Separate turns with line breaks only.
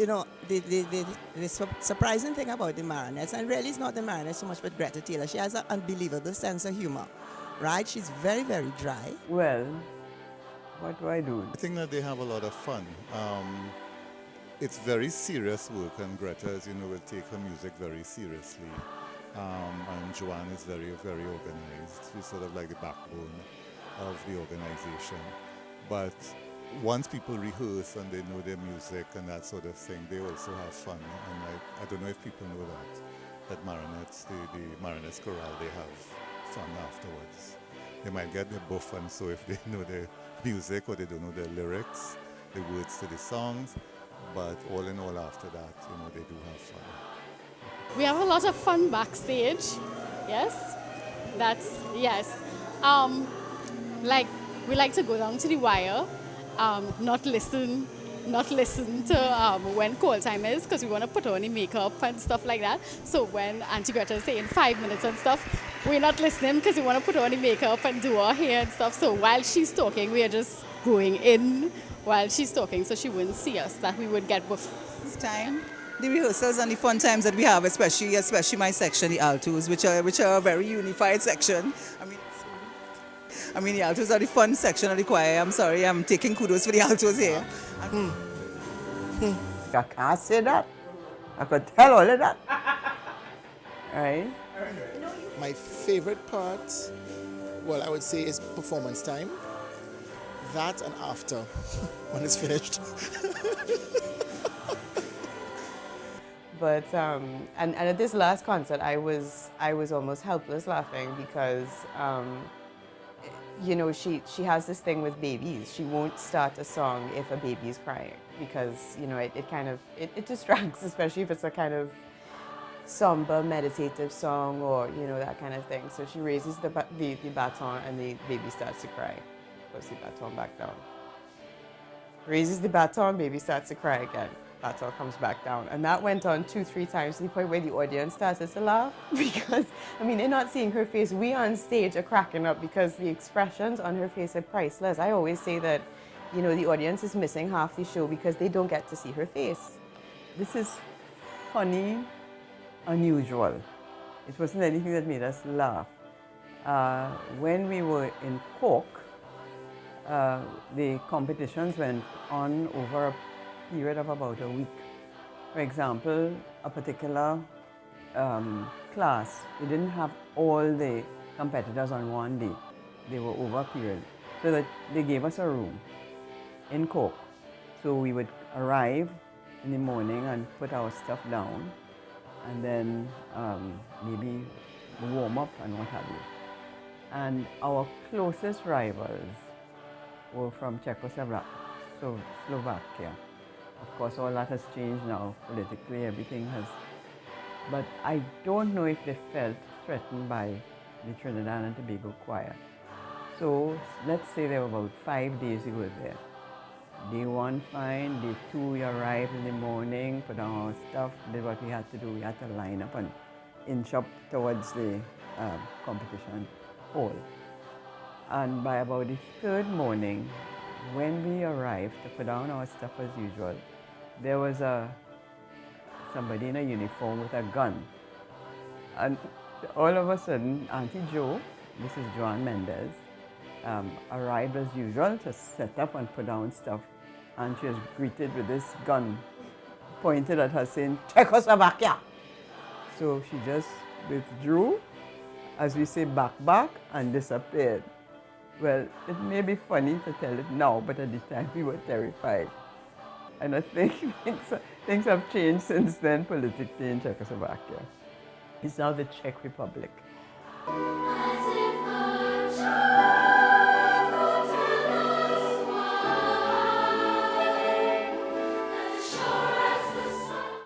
the surprising thing about the Marionettes, and really it's not the Marionettes so much but Gretta Taylor, she has an unbelievable sense of humor, right? She's very, very dry.
Well, what do I do?
I think that they have a lot of fun. It's very serious work, and Greta, as you know, will take her music very seriously. And Joanne is very, very organized. She's sort of like the backbone of the organization. But once people rehearse and they know their music and that sort of thing, they also have fun. And I don't know if people know that Marionettes, the Marionettes Chorale, they have fun afterwards. They might get their buff, and so if they know their music or they don't know their lyrics, the words to the songs, but all in all after that, they do have fun.
We have a lot of fun backstage, yes, yes. We like to go down to the wire, not listen to when call time is, because we want to put on the makeup and stuff like that. So when Auntie Greta is saying 5 minutes and stuff, we're not listening because we want to put on the makeup and do our hair and stuff. So while she's talking, we are just going in while she's talking, so she wouldn't see us, that we would get buff.
This time, the rehearsals and the fun times that we have, especially my section, the altos, which are a very unified section. I mean, the altos are the fun section of the choir. I'm sorry, I'm taking kudos for the altos here.
I can't say that. I could tell all of that. Right?
My favorite part, well, I would say, is performance time. That and after, when it's finished.
But and at this last concert, I was almost helpless laughing because she has this thing with babies. She won't start a song if a baby is crying because it distracts, especially if it's a kind of somber meditative song or that kind of thing. So she raises the baton and the baby starts to cry. Puts the baton back down. Raises the baton, baby starts to cry again. Baton comes back down. And that went on 2-3 times to the point where the audience started to laugh because, they're not seeing her face. We on stage are cracking up because the expressions on her face are priceless. I always say that, the audience is missing half the show because they don't get to see her face.
This is funny, unusual. It wasn't anything that made us laugh. When we were in Cork, the competitions went on over a period of about a week. For example, a particular class, they didn't have all the competitors on one day. They were over a period. So that they gave us a room in Cork. So we would arrive in the morning and put our stuff down and then maybe warm up and what have you. And our closest rivals were from Czechoslovakia. Of course, all that has changed now politically, everything has. But I don't know if they felt threatened by the Trinidad and Tobago choir. So let's say there were about 5 days you were there. Day 1 fine, day 2 we arrived in the morning, put on our stuff, did what we had to do. We had to line up and inch up towards the competition hall. And by about the 3rd morning, when we arrived to put down our stuff as usual, there was somebody in a uniform with a gun. And all of a sudden, Auntie Jo, this is Joan Mendez, arrived as usual to set up and put down stuff. And she was greeted with this gun pointed at her saying, Czechoslovakia! So she just withdrew, as we say, back, and disappeared. Well, it may be funny to tell it now, but at the time we were terrified. And I think things have changed since then politically in Czechoslovakia. It's now the Czech Republic.
As if a child